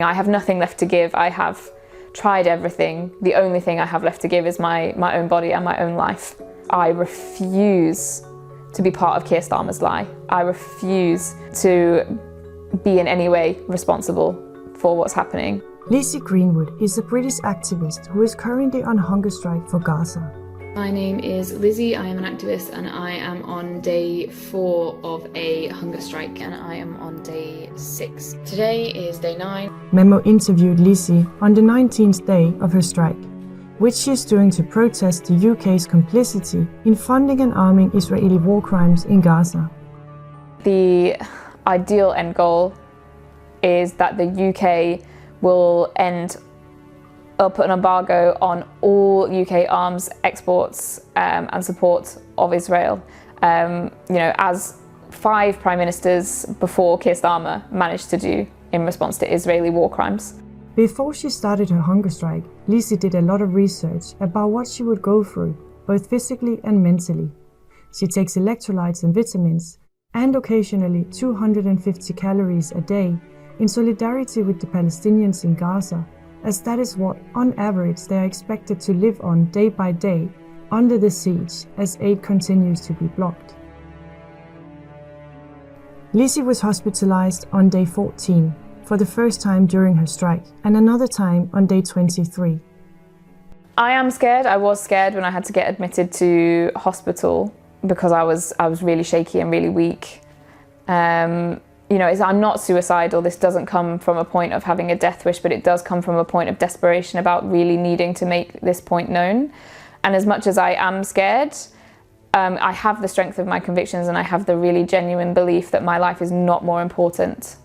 I have nothing left to give. I have tried everything. The only thing I have left to give is my own body and my own life. I refuse to be part of Keir Starmer's lie. I refuse to be in any way responsible for what's happening. Lizzie Greenwood is a British activist who is currently on hunger strike for Gaza. My name is Lizzie, I am an activist and I am on day 4 of a hunger strike and I am on day 6. Today is day 9. Memo interviewed Lizzie on the 19th day of her strike, which she is doing to protest the UK's complicity in funding and arming Israeli war crimes in Gaza. The ideal end goal is that the UK will put an embargo on all UK arms exports and support of Israel. As 5 prime ministers before Keir Starmer managed to do in response to Israeli war crimes. Before she started her hunger strike, Lizzie did a lot of research about what she would go through, both physically and mentally. She takes electrolytes and vitamins, and occasionally 250 calories a day, in solidarity with the Palestinians in Gaza, as that is what, on average, they are expected to live on day by day under the siege as aid continues to be blocked. Lizzie was hospitalized on day 14 for the first time during her strike and another time on day 23. I am scared. I was scared when I had to get admitted to hospital because I was really shaky and really weak. I'm not suicidal. This doesn't come from a point of having a death wish, but it does come from a point of desperation about really needing to make this point known. And as much as I am scared, I have the strength of my convictions and I have the really genuine belief that my life is not more important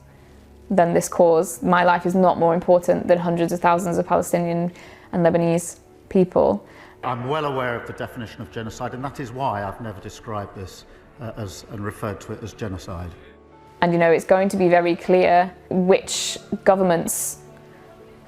than this cause. My life is not more important than hundreds of thousands of Palestinian and Lebanese people. I'm well aware of the definition of genocide, and that is why I've never described this and referred to it as genocide. And it's going to be very clear which governments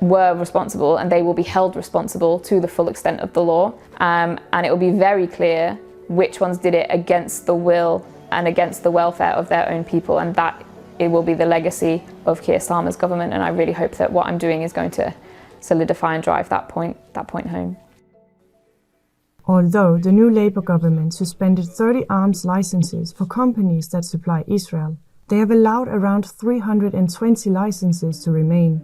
were responsible, and they will be held responsible to the full extent of the law. And it will be very clear which ones did it against the will and against the welfare of their own people, and that it will be the legacy of Keir Starmer's government. And I really hope that what I'm doing is going to solidify and drive that point home. Although the new Labour government suspended 30 arms licenses for companies that supply Israel, they have allowed around 320 licenses to remain,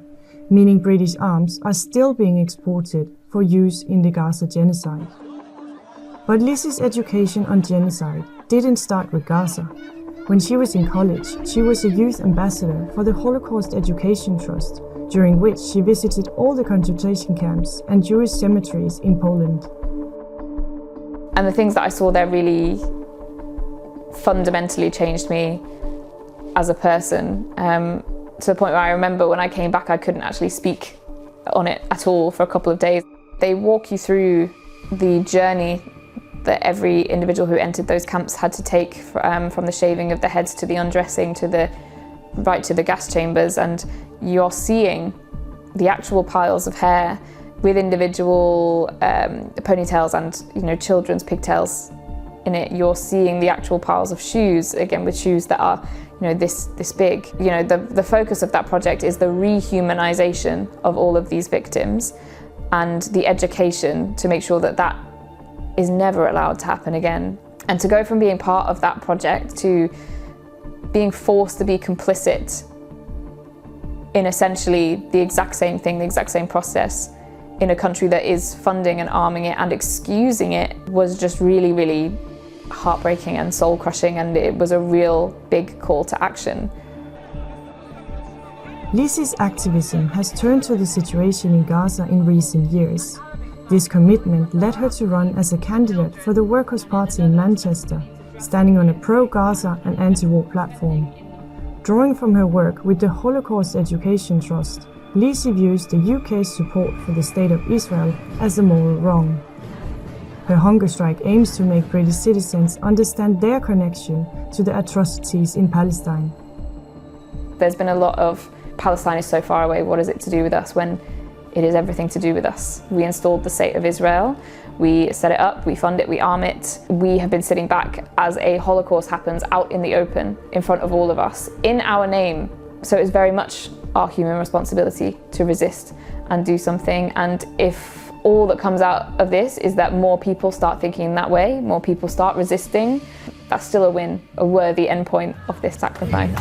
meaning British arms are still being exported for use in the Gaza genocide. But Lizzie's education on genocide didn't start with Gaza. When she was in college, she was a youth ambassador for the Holocaust Education Trust, during which she visited all the concentration camps and Jewish cemeteries in Poland. And the things that I saw there really fundamentally changed me as a person, to the point where I remember when I came back I couldn't actually speak on it at all for a couple of days. They walk you through the journey that every individual who entered those camps had to take, from the shaving of the heads to the undressing to the gas chambers, and you're seeing the actual piles of hair with individual ponytails and children's pigtails in it. You're seeing the actual piles of shoes, again with shoes that are this big. The focus of that project is the rehumanization of all of these victims and the education to make sure that that is never allowed to happen again. And to go from being part of that project to being forced to be complicit in essentially the exact same thing, the exact same process in a country that is funding and arming it and excusing it was just really, really heartbreaking and soul-crushing, and it was a real big call to action. Lizzie's activism has turned to the situation in Gaza in recent years. This commitment led her to run as a candidate for the Workers' Party in Manchester, standing on a pro-Gaza and anti-war platform. Drawing from her work with the Holocaust Education Trust, Lizzie views the UK's support for the State of Israel as a moral wrong. Her hunger strike aims to make British citizens understand their connection to the atrocities in Palestine. There's been a lot of Palestine is so far away, what is it to do with us, when it is everything to do with us. We installed the State of Israel, we set it up, we fund it, we arm it. We have been sitting back as a Holocaust happens out in the open, in front of all of us, in our name, So it's very much our human responsibility to resist and do something. And if all that comes out of this is that more people start thinking that way, more people start resisting, that's still a win, a worthy endpoint of this sacrifice.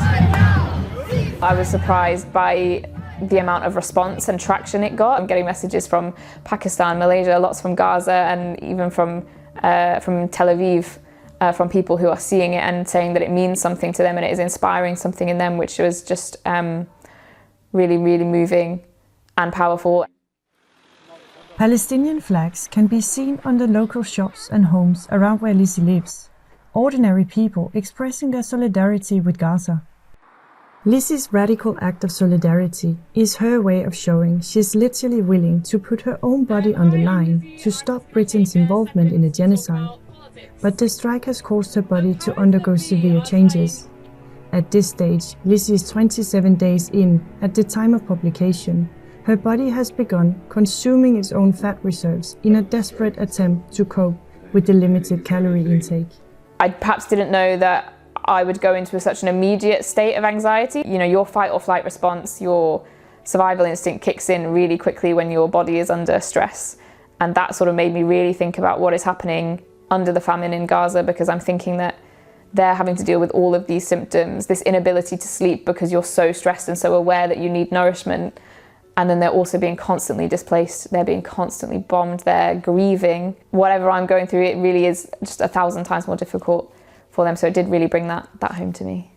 I was surprised by the amount of response and traction it got. I'm getting messages from Pakistan, Malaysia, lots from Gaza, and even from Tel Aviv, from people who are seeing it and saying that it means something to them and it is inspiring something in them, which was just really, really moving and powerful. Palestinian flags can be seen on the local shops and homes around where Lizzie lives. Ordinary people expressing their solidarity with Gaza. Lizzie's radical act of solidarity is her way of showing she's literally willing to put her own body on the line to stop Britain's involvement in a genocide. But the strike has caused her body to undergo severe changes. At this stage, Lizzie is 27 days in at the time of publication. Her body has begun consuming its own fat reserves in a desperate attempt to cope with the limited calorie intake. I perhaps didn't know that I would go into such an immediate state of anxiety. You know, your fight or flight response, your survival instinct kicks in really quickly when your body is under stress. And that sort of made me really think about what is happening under the famine in Gaza, because I'm thinking that they're having to deal with all of these symptoms, this inability to sleep because you're so stressed and so aware that you need nourishment. And then they're also being constantly displaced, they're being constantly bombed, they're grieving. Whatever I'm going through, it really is just 1,000 times more difficult for them. So it did really bring that home to me.